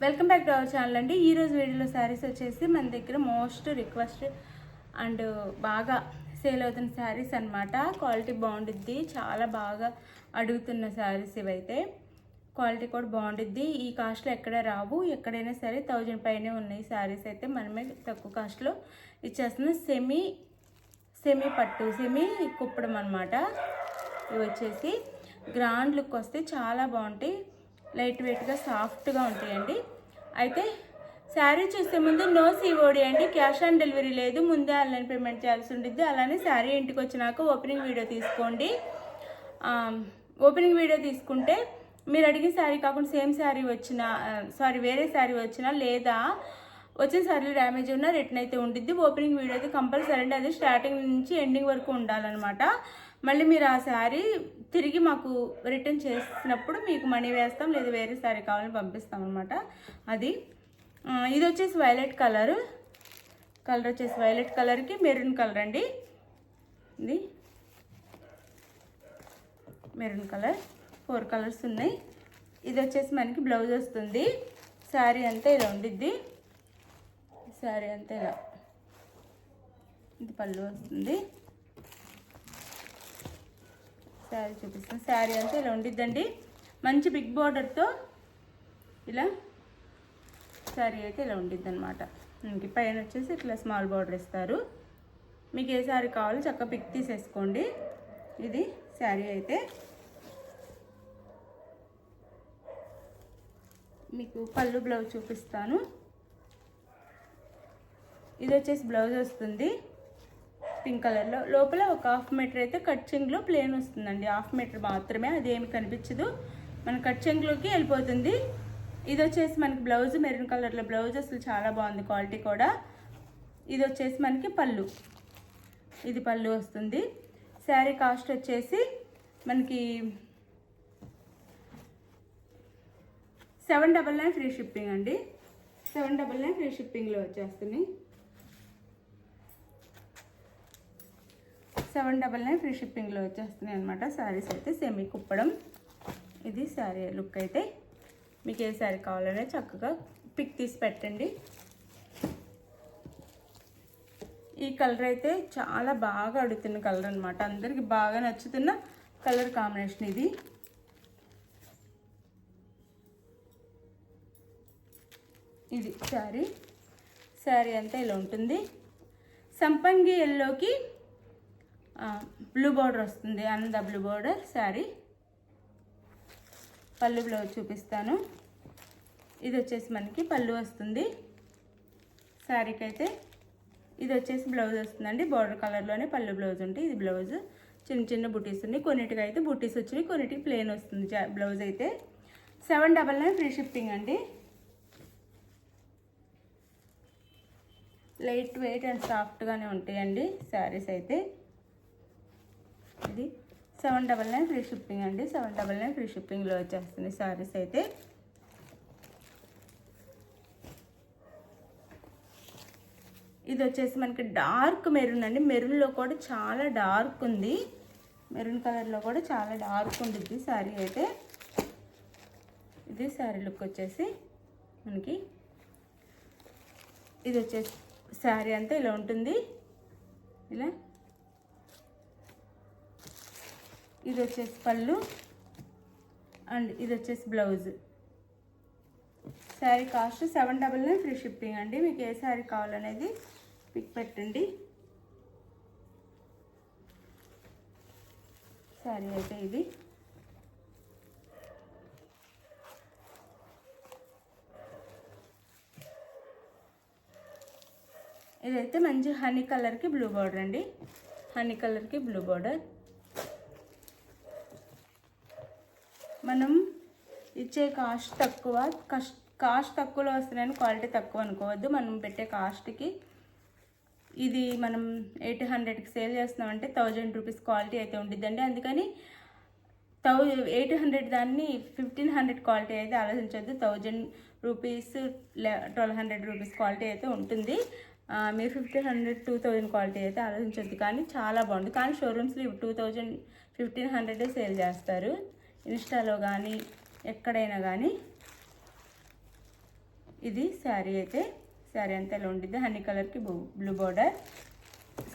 Welcome back to our channel అండి. ఈరోజు వీడియోలో శారీస్ వచ్చేసి మన దగ్గర మోస్ట్ రిక్వెస్ట్ అండ్ బాగా సేల్ అవుతున్న శారీస్ అనమాట. క్వాలిటీ బాగుంటుంది, చాలా బాగా అడుగుతున్న శారీస్ ఇవైతే. క్వాలిటీ కూడా బాగుంటుంది. ఈ కాస్ట్లో ఎక్కడ రావు, ఎక్కడైనా సరే 1000 పైనే ఉన్నాయి శారీస్ అయితే మనమే తక్కువ కాస్ట్లో ఇచ్చేస్తున్నాం. సెమీ పట్టు, సెమీ కుప్పడం అనమాట. ఇవి వచ్చేసి గ్రాండ్ లుక్ వస్తే చాలా బాగుంటాయి. లైట్ వెయిట్గా సాఫ్ట్గా ఉంటాయండి. అయితే శారీ చూసే ముందు నో సిఓడి అండి, క్యాష్ ఆన్ డెలివరీ లేదు, ముందే ఆన్లైన్ పేమెంట్ చేయాల్సి ఉంటుంది. అలానే శారీ ఇంటికి వచ్చినాక ఓపెనింగ్ వీడియో తీసుకోండి. ఓపెనింగ్ వీడియో తీసుకుంటే మీరు అడిగిన శారీ కాకుండా సేమ్ శారీ వచ్చినా వేరే శారీ వచ్చినా లేదా వచ్చిన శారీలో డ్యామేజ్ ఉన్నా రిటర్న్ అయితే ఉంటుంది. ఓపెనింగ్ వీడియో అయితే కంపల్సరీ అండి, అది స్టార్టింగ్ నుంచి ఎండింగ్ వరకు ఉండాలన్నమాట. మళ్ళీ మీరు ఆ శారీ తిరిగి మాకు రిటర్న్ చేసినప్పుడు మీకు మనీ వేస్తాం, లేదా వేరే శారీ కావాలని పంపిస్తాం అనమాట. అది ఇది వచ్చేసి వైలెట్ కలర్ వచ్చేసి వైలెట్ కలర్కి మెరూన్ కలర్ అండి. ఇది మెరూన్ కలర్, 4 కలర్స్ ఉన్నాయి. ఇది వచ్చేసి మనకి బ్లౌజ్ వస్తుంది. శారీ అంతా ఇలా ఉండిద్ది. శారీ అంతా ఇలా, ఇది పళ్ళు వస్తుంది. శారీ చూపిస్తాను. శారీ అంతా ఇలా ఉండిద్దండి, మంచి బిగ్ బార్డర్తో ఇలా శారీ అయితే ఇలా ఉండిద్ది అనమాట. ఇంక పైన వచ్చేసి ఇట్లా స్మాల్ బార్డర్ ఇస్తారు. మీకు ఏ శారీ కావాలో చక్కగా పిక్ తీసేసుకోండి. ఇది శారీ అయితే మీకు పళ్ళు బ్లౌజ్ చూపిస్తాను. ఇది వచ్చేసి బ్లౌజ్ వస్తుంది పింక్ కలర్లో. లోపల ఒక 1/2 మీటర్ అయితే కట్ చెంగులో ప్లేన్ వస్తుందండి. 1/2 మీటర్ మాత్రమే, అదేమి కనిపించదు, మన కట్ చెంగులోకి వెళ్ళిపోతుంది. ఇది వచ్చేసి మనకి బ్లౌజ్ మెరూన్ కలర్లో బ్లౌజ్, అసలు చాలా బాగుంది క్వాలిటీ కూడా. ఇది వచ్చేసి మనకి పళ్ళు, ఇది పళ్ళు వస్తుంది. శారీ కాస్ట్ వచ్చేసి మనకి 799 ఫ్రీ షిప్పింగ్ అండి. 799 ఫ్రీ షిప్పింగ్లో వచ్చేస్తుంది. 799 ఫ్రీ షిప్పింగ్లో వచ్చేస్తున్నాయి అనమాట. శారీస్ అయితే సెమీ కుప్పడం. ఇది శారీ లుక్ అయితే. మీకు ఏ శారీ కావాలనే చక్కగా పిక్ తీసి పెట్టండి. ఈ కలర్ అయితే చాలా బాగా అడుగుతున్న కలర్ అనమాట, అందరికి బాగా నచ్చుతున్న కలర్ కాంబినేషన్ ఇది. ఇది శారీ అంతా ఇలా ఉంటుంది. సంపంగి ఎల్లోకి బ్లూ బార్డర్ వస్తుంది, అంద బ్లూ బార్డర్ శారీ. పళ్ళు బ్లౌజ్ చూపిస్తాను. ఇది వచ్చేసి మనకి పళ్ళు వస్తుంది శారీకి అయితే. ఇది వచ్చేసి బ్లౌజ్ వస్తుందండి, బార్డర్ కలర్లోనే పళ్ళు బ్లౌజ్ ఉంటుంది. ఇది బ్లౌజ్ చిన్న చిన్న బుటీస్ ఉన్నాయి, కొన్నిటికి అయితే బుటీస్ వచ్చినాయి, కొన్నిటికి ప్లెయిన్ వస్తుంది బ్లౌజ్ అయితే. 799 ఫ్రీ షిప్పింగ్ అండి. లైట్ వెయిట్ అండ్ సాఫ్ట్గానే ఉంటాయండి శారీస్ అయితే. ఇది 799 ఫ్రీ షిప్పింగ్ అండి. 799 ఫ్రీ షిప్పింగ్లో వచ్చేస్తుంది శారీస్ అయితే. ఇది వచ్చేసి మనకి డార్క్ మెరూన్ అండి. మెరూన్లో కూడా చాలా డార్క్ ఉంది, మెరూన్ కలర్లో కూడా చాలా డార్క్ ఉంటుంది శారీ అయితే. ఇది శారీ లుక్ వచ్చేసి మనకి. ఇది వచ్చేసి శారీ అంతా ఇలా ఉంటుంది ఇలా. ఇది వచ్చేసి పళ్ళు అండ్ ఇది వచ్చేసి blouse. Sari cost 799 free shipping అండి. మీకు ఏ శారీ కావాలనేది పిక్ పెట్టండి. శారీ అయితే ఇది. ఇదైతే మంచి హనీ కలర్కి బ్లూ బార్డర్ అండి, హనీ కలర్కి బ్లూ బార్డర్. మనం ఇచ్చే కాస్ట్ తక్కువలో వస్తున్నాయని క్వాలిటీ తక్కువ అనుకోవద్దు. మనం పెట్టే కాస్ట్కి ఇది మనం 800కి సేల్ చేస్తున్నామంటే 1000 రూపీస్ క్వాలిటీ అయితే ఉంటుందండి. అందుకని 800 దాన్ని 1500 క్వాలిటీ అయితే ఆలోచించవద్దు. 1000 రూపీస్ 1200 రూపీస్ క్వాలిటీ అయితే ఉంటుంది. మీరు 1500 2000 క్వాలిటీ అయితే ఆలోచించవద్దు. కానీ చాలా బాగుంది. కానీ షోరూమ్స్లో 2000 1500 సేల్ చేస్తారు, ఇన్స్టాలో కానీ ఎక్కడైనా కానీ. ఇది శారీ అయితే, శారీ అంతా ఎలా ఉండిద్ది, హనీ కలర్కి బ్లూ బార్డర్.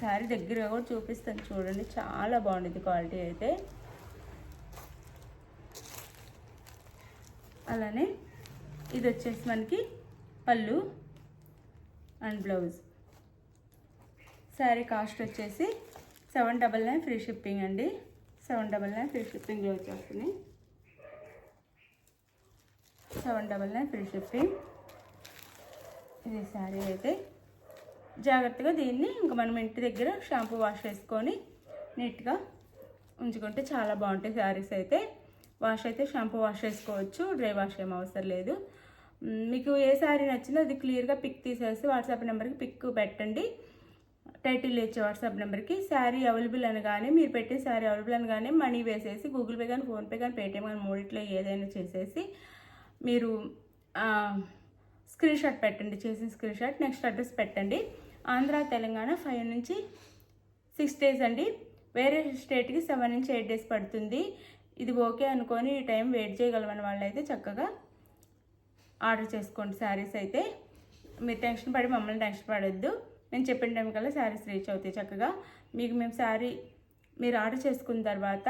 శారీ దగ్గరగా కూడా చూపిస్తాను చూడండి, చాలా బాగుండిద్ది క్వాలిటీ అయితే. అలానే ఇది వచ్చేసి మనకి పళ్ళు అండ్ బ్లౌజ్. శారీ కాస్ట్ వచ్చేసి 799 ఫ్రీ షిప్పింగ్ అండి. 799 ఫ్రీ షిప్పింగ్లో వచ్చేస్తుంది. 799 ఫ్రీ షిప్పింగ్. ఇది శారీ అయితే. జాగ్రత్తగా దీన్ని ఇంకా మనం ఇంటి దగ్గర షాంపూ వాష్ చేసుకొని నీట్గా ఉంచుకుంటే చాలా బాగుంటాయి శారీస్ అయితే. వాష్ అయితే షాంపూ వాష్ చేసుకోవచ్చు, డ్రై వాష్ ఏం అవసరం లేదు. మీకు ఏ శారీ నచ్చిందో అది క్లియర్గా పిక్ తీసేసి వాట్సాప్ నెంబర్కి పిక్ పెట్టండి. టైటిల్ ఇచ్చే వాట్సాప్ నెంబర్కి శారీ అవైలబుల్ అనగానే, మీరు పెట్టే శారీ అవైలబుల్ అనగానే మనీ వేసేసి గూగుల్ పే కానీ, ఫోన్పే కానీ, పేటిఎం కానీ మూడిట్లో ఏదైనా చేసేసి మీరు స్క్రీన్ షాట్ పెట్టండి. చేసిన స్క్రీన్ షాట్ నెక్స్ట్ అడ్రస్ పెట్టండి. ఆంధ్ర తెలంగాణ 5 నుంచి 6 డేస్ అండి. వేరే స్టేట్కి 7 నుంచి 8 డేస్ పడుతుంది. ఇది ఓకే అనుకొని ఈ టైం వెయిట్ చేయగలమని వాళ్ళైతే చక్కగా ఆర్డర్ చేసుకోండి శారీస్ అయితే. మీరు టెన్షన్ పడి మమ్మల్ని టెన్షన్ పడొద్దు. నేను చెప్పిన టైం కల్లా శారీస్ రీచ్ అవుతాయి చక్కగా. మీకు మేము శారీ మీరు ఆర్డర్ చేసుకున్న తర్వాత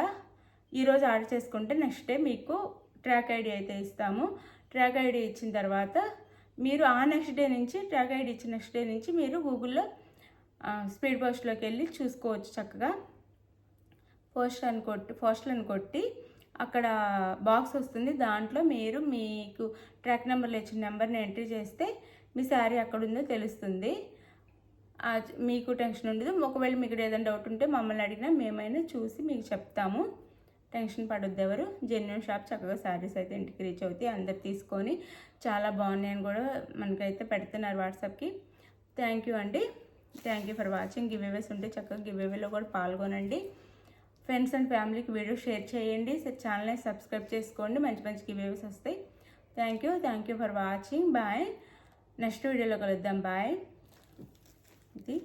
ఈరోజు ఆర్డర్ చేసుకుంటే నెక్స్ట్ డే మీకు ట్రాక్ ఐడి అయితే ఇస్తాము. ట్రాక్ ఐడి ఇచ్చిన తర్వాత మీరు ఆ నెక్స్ట్ డే నుంచి, ట్రాక్ ఐడి ఇచ్చిన నెక్స్ట్ డే నుంచి మీరు గూగుల్లో స్పీడ్ పోస్ట్లోకి వెళ్ళి చూసుకోవచ్చు చక్కగా. పోస్ట్లను కొట్టి అక్కడ బాక్స్ వస్తుంది. దాంట్లో మీరు మీకు ట్రాక్ నెంబర్లో ఇచ్చిన నెంబర్ని ఎంట్రీ చేస్తే మీ శారీ అక్కడ ఉందో తెలుస్తుంది. మీకు టెన్షన్ ఉండదు. ఒకవేళ మీకు ఏదైనా డౌట్ ఉంటే మమ్మల్ని అడిగినా మేమైనా చూసి మీకు చెప్తాము. టెన్షన్ పడొద్దు ఎవరు. జెన్యున్ షాప్, చక్కగా శారీస్ అయితే ఇంటికి రీచ్ అవుతాయి. అందరు తీసుకొని చాలా బాగున్నాయని కూడా మనకైతే పెడుతున్నారు వాట్సాప్కి. థ్యాంక్ యూ అండి. Thank you for watching. Giveaways ఉంటే చక్కగా గివ్ అవేలో కూడా పాల్గొనండి. ఫ్రెండ్స్ అండ్ ఫ్యామిలీకి వీడియో షేర్ చేయండి. ఛానల్ని సబ్స్క్రైబ్ చేసుకోండి. మంచి మంచి గివ్ అవేస్ వస్తాయి. Thank you for watching. Bye. Next వీడియోలో కలుద్దాం. బాయ్. ఇది